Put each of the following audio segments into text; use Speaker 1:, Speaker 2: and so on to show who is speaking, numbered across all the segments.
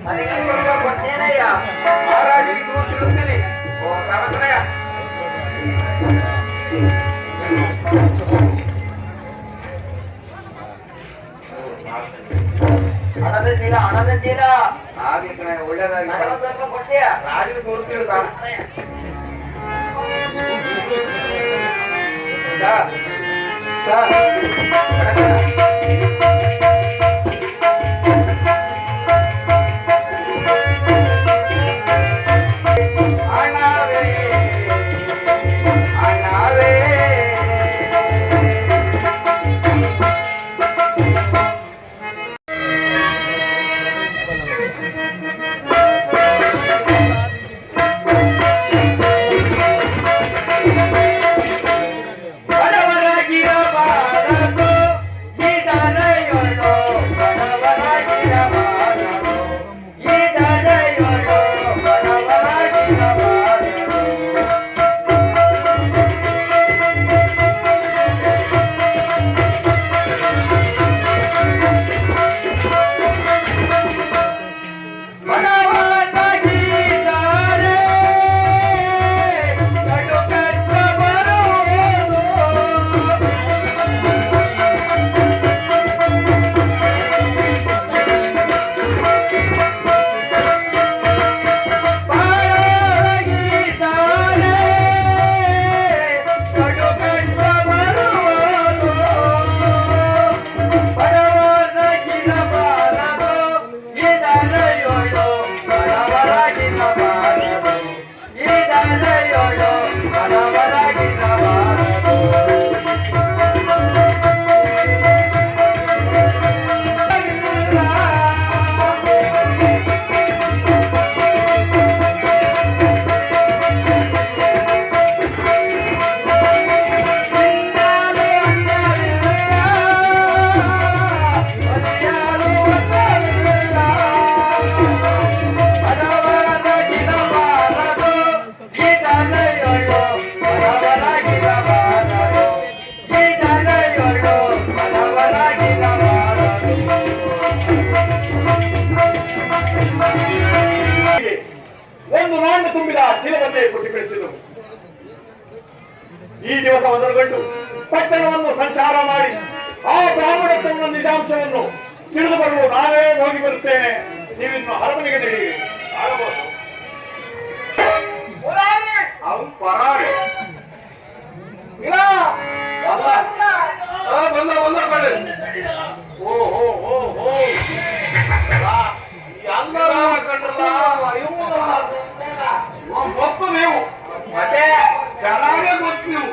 Speaker 1: ಕೊಡ್ತೇನಯ್ಯ ಮಹಾರಾಜರಿಗೆ ದೂರ ತಿಳಿಸ್ತೀನಿ. ಓ ಕಾಮತ್ರಯ ಹಣದ ಚೀಲ ಆಗ್ಲಿ ಕಣ ಒಳ್ಳೇದಾಗಿ ಸ್ವಲ್ಪ ಕೊಡ್ತೀಯ ರಾಜರು ಕೊಡ್ತೀವಿ ತುಂಬಿದ ಚೀಲವನ್ನೇ ಕೊಟ್ಟು ಕಳಿಸಿದರು. ಈ ದಿವಸ ಮೊದಲುಗೊಂಡು ಪಟ್ಟಣವನ್ನು ಸಂಚಾರ ಮಾಡಿ ಆ ಬ್ರಾಹ್ಮಣತ್ವವನ್ನು ನಿಜಾಂಶವನ್ನು ತಿಳಿದು ಬರಲು ನಾವೇ ಹೋಗಿ ಬರುತ್ತೇನೆ. ನೀವಿನ್ನು ಅರಮನೆಗೆ ನಡೆಯಿರಿ. ಆಗಬಹುದು ಅವನು ಪರಾರಿ ಇಲ್ಲ ಬಂದ ಓ ಹೋ ಹೋ ಹೋ ಎಲ್ಲರ ಕಂಡ್ರಲ್ಲ ಗೊತ್ತು ನೀವು ಮತ್ತೆ ಚೆನ್ನಾಗೇ ಗೊತ್ತು ನೀವು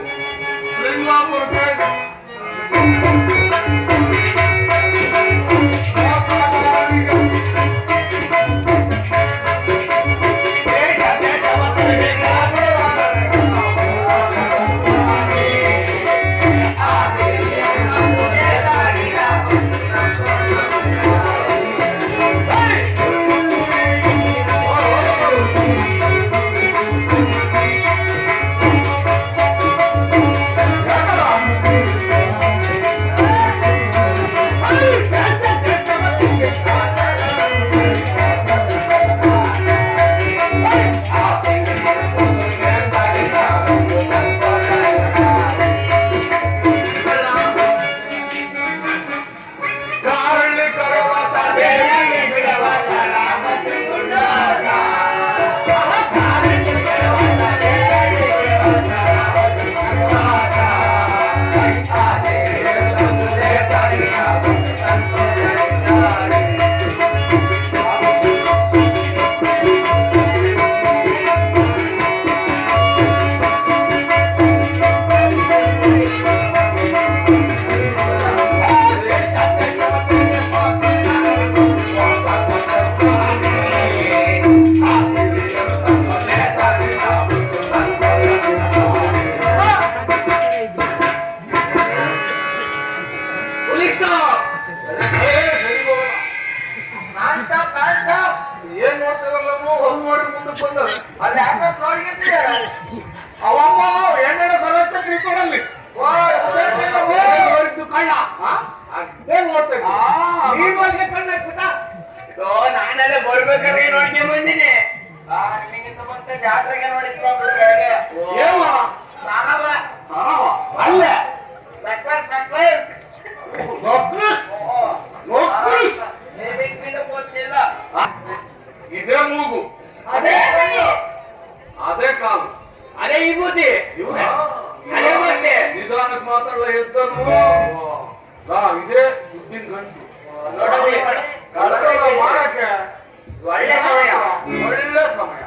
Speaker 1: ಅವಮ್ಮ ಎಣ್ಣೆ ಸರತ್ತ ತಿಳ್ಕೊಳ್ಳಲ್ಲಿ ಕಣ್ಣ ಅದೇ ನೋಡ್ತೇನೆ ಕಣ್ಣ ನಾನು
Speaker 2: ನಾನೆಲ್ಲ ಬರ್ಬೇಕಾದ್ರೆ ನೋಡ್ಕೊಂಡ್ ಬಂದಿನಿ. ನಿಂಗಿಂತ ಮತ್ತೆ ಜಾತ್ರೆಗೆ ನೋಡಿದ್ವ
Speaker 1: ಏವ
Speaker 2: ಸಾರವ
Speaker 1: ಅಲ್ಲ
Speaker 2: ನಕ್ಲಸ್ ನಕ್ಲಸ್ ಗೊತ್ತಿಲ್ಲ.
Speaker 1: ಇದೇ ಮೂಗು
Speaker 2: ಅದೇ
Speaker 1: ಅದೇ ಕಾಲು
Speaker 2: ಅದೇ ಈ ಬುದ್ಧಿ
Speaker 1: ಇವನೇ
Speaker 2: ಅದೇ ಮತ್ತೆ
Speaker 1: ನಿಧಾನಕ್ಕೆ ಮಾತಾಡಲ್ಲ ಎದ್ದನು ಇದೇ ದುಡ್ಡಿನ ಗಂಟು
Speaker 2: ನೋಡಲಿ
Speaker 1: ಮಾಡಕ್ಕೆ
Speaker 2: ಒಳ್ಳೆ ಸಮಯ
Speaker 1: ಒಳ್ಳೆ ಸಮಯ.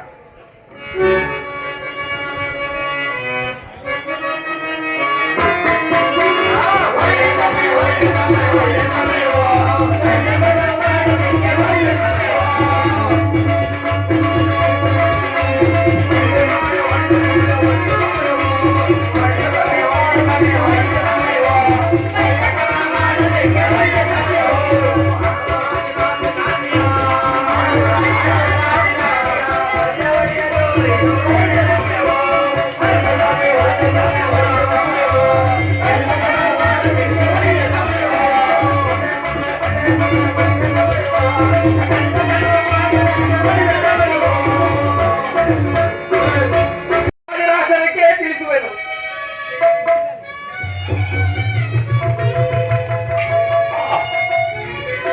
Speaker 1: ತಿಳಿಸುವೆನು.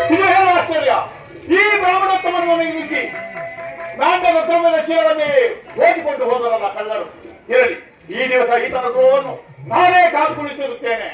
Speaker 1: ಇದು ಹೇಳುವ ಆಶ್ಚರ್ಯ, ಈ ಬ್ರಾಹ್ಮಣೋತ್ತಮನನ್ನು ನಿಲ್ಲಿಸಿ ನಾಣ್ಯದ ದ್ರವ್ಯದ ಚೀಲವನ್ನೇ ಓದಿಕೊಂಡು ಹೋದರಲ್ಲ ಕಳ್ಳರು. ಇರಲಿ, ಈ ದಿವಸ ಈತನ ಗೋವನ್ನು ನಾನೇ ಕಾದು ಕುಳಿತಿರುತ್ತೇನೆ.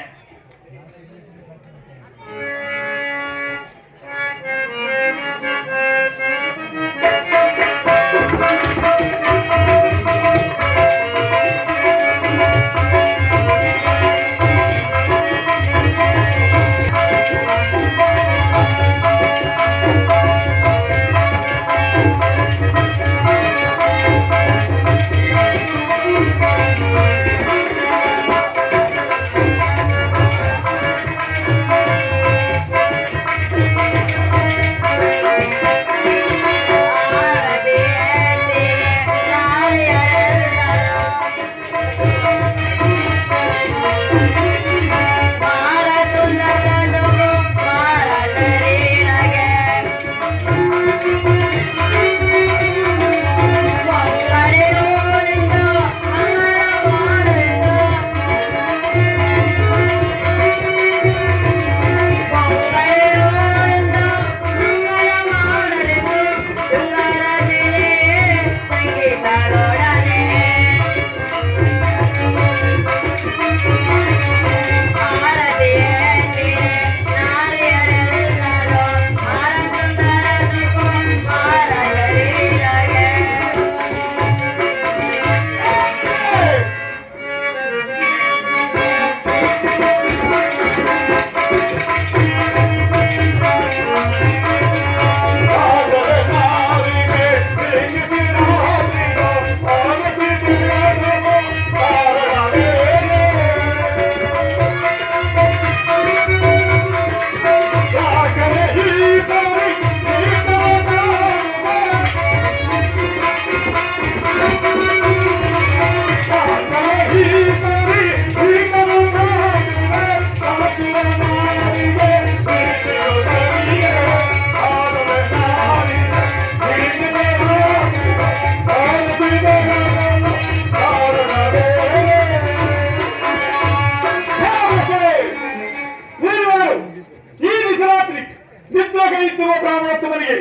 Speaker 1: ಬ್ರಾಹ್ಮಣೋತ್ತಮನಿಗೆ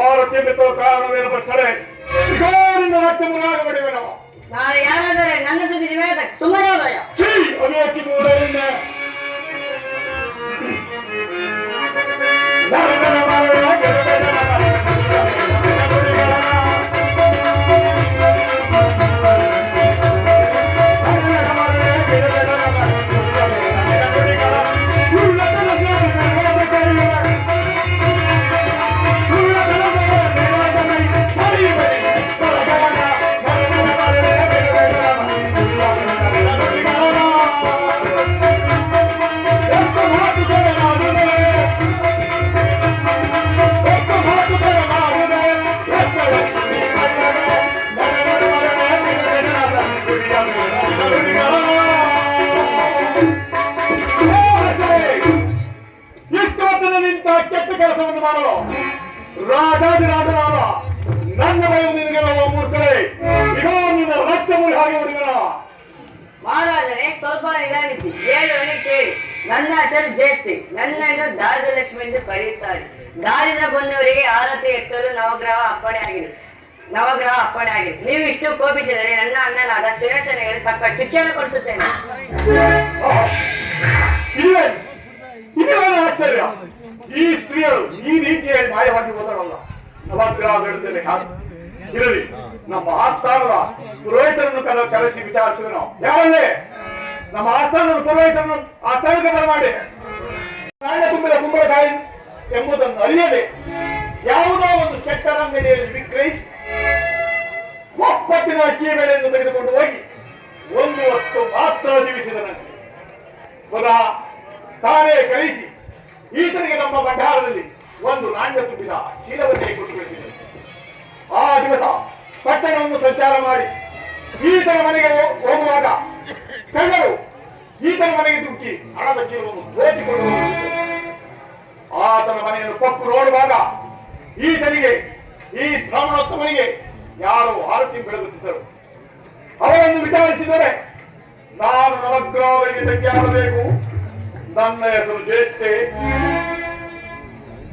Speaker 1: ಆರೋಗ್ಯ ಬಿತ್ತುವ ಕಾರಣವೇನು ಬರ್ತಾರೆ ಮುರಾಗಬಡಿವೆ ನಾವು.
Speaker 3: ನಾನು ಯಾರಾದರೆ ನನ್ನ ಸುದ್ದಿ ನಿವೇದ ಸುಮ್ಮನೆ ಭಯ
Speaker 1: ಅನೋಕಿ ಮೂರರಿಂದ ಕೆಲಸವನ್ನು ಮಾಡಲು ರಾಜಾದಿರಾಜ
Speaker 3: ಸ್ವಲ್ಪ ನಿಧಾನಿಸಿ. ಹೇಳುವನೆ ಕೇಳಿ. ನನ್ನ ಹೆಸರು ಜಯಶ್ರೀ. ನನ್ನನ್ನು ದಾರಿದ್ರ್ಯಲಕ್ಷ್ಮಿ ಎಂದು ಕರೆಯುತ್ತಾರೆ. ದಾರಿದ್ರ್ಯ ಬಂದವರಿಗೆ ಆರತಿ ಎತ್ತಲು ನವಗ್ರಹ ಅಪ್ಪಣೆ ಆಗಿದೆ. ನೀವು ಇಷ್ಟು ಕೋಪಿಸಿದರೆ ನನ್ನ ಅಣ್ಣನಾದ ಶಿವಸೇನೆಗೆ ತಕ್ಕ ಶಿಕ್ಷಣ ಕೊಡಿಸುತ್ತೇನೆ.
Speaker 1: ಇದೇನು ಆಶ್ಚರ್ಯ! ಈ ಸ್ತ್ರೀಯರು ಈ ರೀತಿಯಾಗಿ ಮಾಯವಾಗಿ ಹೋದರಲ್ಲ. ನವಗ್ರಹ ಬೇಡುತ್ತೇನೆ. ಇರಲಿ, ನಮ್ಮ ಆಸ್ಥಾನದ ಪುರೋಹಿತರನ್ನು ಕರೆಸಿ ವಿಚಾರಿಸುವೆನು. ಯಾವಲ್ಲೇ ನಮ್ಮ ಆಸ್ಥಾನದ ಪುರೋಹಿತರನ್ನು ಆಸ್ಥಾನಕ್ಕೆ ಬರಮಾಡಿ ನಾಣ್ಯ ತುಂಬಿದ ಕುಂಬಳಕಾಯಿ ಎಂಬುದನ್ನು ಅರಿಯದೆ ಯಾವುದೋ ಒಂದು ಸೆಕ್ಟರ್ ಅಂಗಡಿಯಲ್ಲಿ ವಿಕ್ರಯಿಸಿ ಒಪ್ಪತ್ತಿನ ಅಕ್ಕಿ ಬೆಳೆಯನ್ನು ತೆಗೆದುಕೊಂಡು ಹೋಗಿ ಒಂದು ಹೊತ್ತು ಮಾತ್ರ ಜೀವಿಸಿದನಂತೆ. ಪುನಃ ತಾನೇ ಕಳಿಸಿ ಈತನಿಗೆ ನಮ್ಮ ಭಂಡಾರದಲ್ಲಿ ಒಂದು ನಾಣ್ಯ ತುಂಬಿದ ಶೀಲವನ್ನೇ ಕೊಟ್ಟುಕೊಳಿಸಿದರು. ಆ ದಿವಸ ಪಟ್ಟಣವನ್ನು ಸಂಚಾರ ಮಾಡಿ ಈತನ ಮನೆಗೆ ಹೋಗುವಾಗ ಕಳ್ಳರು ಈತನ ಮನೆಗೆ ದುಃಖಿ ಹಣದ ಚೀಲವನ್ನು ದೋಚಿಕೊಂಡು ಹೋಗಿದ್ದರು. ಆತನ ಮನೆಯನ್ನು ಪಕ್ಕು ನೋಡುವಾಗ ಈತನಿಗೆ ಈ ಬ್ರಾಹ್ಮಣೋತ್ತಮನಿಗೆ ಯಾರೋ ಆರತಿ ಬೆಳಗುತ್ತಿದ್ದರು. ಅವರನ್ನು ವಿಚಾರಿಸಿದರೆ ನಾನು ನವಗ್ರಹಗಳಿಗೆ ಧಕ್ಕೆಯಾಗಬೇಕು. ನನ್ನ ಹೆಸರು ಜ್ಯೇಷ್ಠೆ.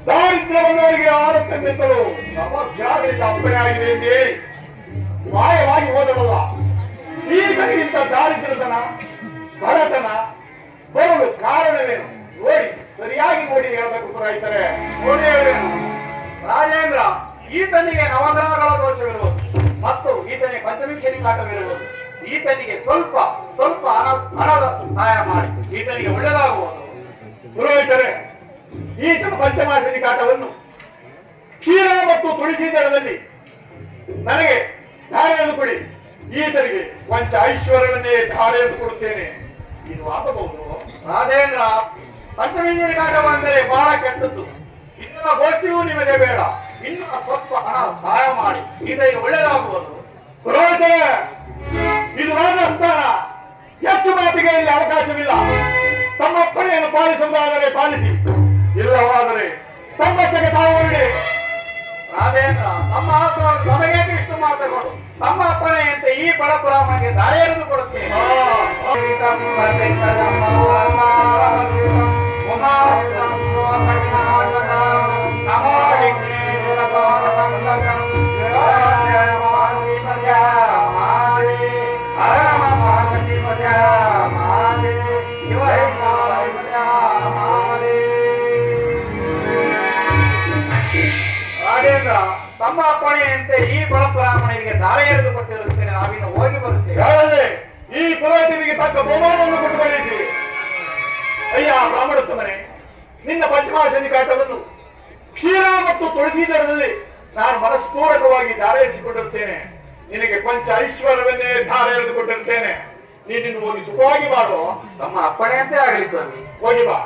Speaker 1: ದಾರಿದ್ರ್ಯ ಬಂದವರಿಗೆ ಆರತಿ ಬೆತ್ತಲು ನವಗ್ರಹಗಳಿಗೆ ಅಪ್ಪಣೆ ಆಗಿದೆ ಎಂದೇ ಮಾಯವಾಗಿ ಹೋದವಲ್ಲ. ಈಗಲಿಗಿಂತ ದಾರಿದ್ರ್ಯತನ ಬಡತನ ಬರಲು ಕಾರಣವೇನು ನೋಡಿ, ಸರಿಯಾಗಿ ನೋಡಿ ಹೇಳಬೇಕು. ಪುರೋಹಿತರೆ, ನೋಡಿ ಹೇಳಬೇಕು. ರಾಜೇಂದ್ರ, ಈತನಿಗೆ ನವಗ್ರಹಗಳ ದೋಷವಿರುವುದು ಮತ್ತು ಈತನಿಗೆ ಪಂಚಮಿ ಶನಿ ಕಾಟವಿರುವುದು. ಈತನಿಗೆ ಸ್ವಲ್ಪ ಹಣದ ಸಹಾಯ ಮಾಡಿ ಈತನಿಗೆ ಒಳ್ಳೆಯದಾಗುವುದು. ಪುರೋಹಿತರೆ, ಈತನ ಪಂಚಮಾಶನಿ ಕಾಟವನ್ನು ಕ್ಷೀರ ಮತ್ತು ತುಳಸಿ ದಳದಲ್ಲಿ ನನಗೆ ಧಾರೆಯನ್ನು ಕೊಡಿ. ಈತನಿಗೆ ಪಂಚ ಐಶ್ವರ್ಯವನ್ನೇ ಧಾರೆಯನ್ನು ಕೊಡುತ್ತೇನೆ. ಇದು ಆಗಬಹುದು. ರಾಜೇಂದ್ರ, ಪಂಚಮೀಂದ್ರಿ ಕಾಟ ಬಂದರೆ ಬಹಳ ಕೆಟ್ಟದ್ದು. ಇದರ ಗೋಷ್ಠಿಯೂ ನಿಮಗೆ ಬೇಡ. ಇನ್ನು ಸ್ವಲ್ಪ ಹಣ ಸಹಾಯ ಮಾಡಿ ಇದಕ್ಕೆ ಒಳ್ಳೆಯದಾಗುವುದು. ಪುರೋಹಿತರೆ, ಇದು ರಾಜಸ್ಥಾನ. ಹೆಚ್ಚು ಮಾತಿಗೆ ಇಲ್ಲಿ ಅವಕಾಶವಿಲ್ಲ. ತಮ್ಮ ಅಪ್ಪಣೆಯನ್ನು ಪಾಲಿಸುವುದಾದರೆ ಪಾಲಿಸಿ, ಇಲ್ಲವಾದರೆ ತಮ್ಮಷ್ಟಕ್ಕೆ ತಾವು ಹೊರಡಿ. ರಾಜೇಂದ್ರ, ನಮ್ಮ ನಮಗೆ ಇಷ್ಟು ಮಾತುಗಳು. ತಮ್ಮ ಅಪ್ಪಣೆಯಂತೆ ಈ ಬಡಪುರಾಮನಿಗೆ ದಾರಿಯನ್ನು ಕೊಡುತ್ತೇನೆ. ರಾಜೇಂದ್ರ, ತಮ್ಮ ಅಪ್ಪಣೆಯಂತೆ ಈ ಬಡಪುರಾಮನಿಗೆ ದಾರಿ ಎರೆದು ಕೊಟ್ಟಿರುತ್ತೇನೆ. ನಾವಿನ್ನು ಹೋಗಿ ಬರುತ್ತೇವೆ. ಈ ಪುರೋಹಿತನಿಗೆ ತಕ್ಕ ಬಹುಮಾನವನ್ನು ಕೊಟ್ಟು ಕಳಿಸಿ. ಅಯ್ಯ ಬ್ರಾಹ್ಮಣೋತ್ತಮನೇ, ನಿನ್ನ ಪಂಚಮಾಶನಿ ಕಾಟವನ್ನು ಕ್ಷೀರ ಮತ್ತು ತುಳಸಿ ದಳದಲ್ಲಿ ನಾನು ಮನಸ್ಪೂರ್ವಕವಾಗಿ ದಾರ ಎರಿಸಿಕೊಂಡಿರುತ್ತೇನೆ. ನಿನಗೆ ಪಂಚ ಐಶ್ವರ್ಯವನ್ನೇ ಧಾರ ಎರೆದುಕೊಟ್ಟಿರುತ್ತೇನೆ. ನೀನಿನ್ನು ಹೋಗಿ ಸುಖವಾಗಿ ಮಾಡು.
Speaker 2: ತಮ್ಮ ಅಪ್ಪಣೆಯಂತೆ ಆಗಲಿ ಸ್ವಾಮಿ.
Speaker 1: ಹೋಗಿ ಬಾ.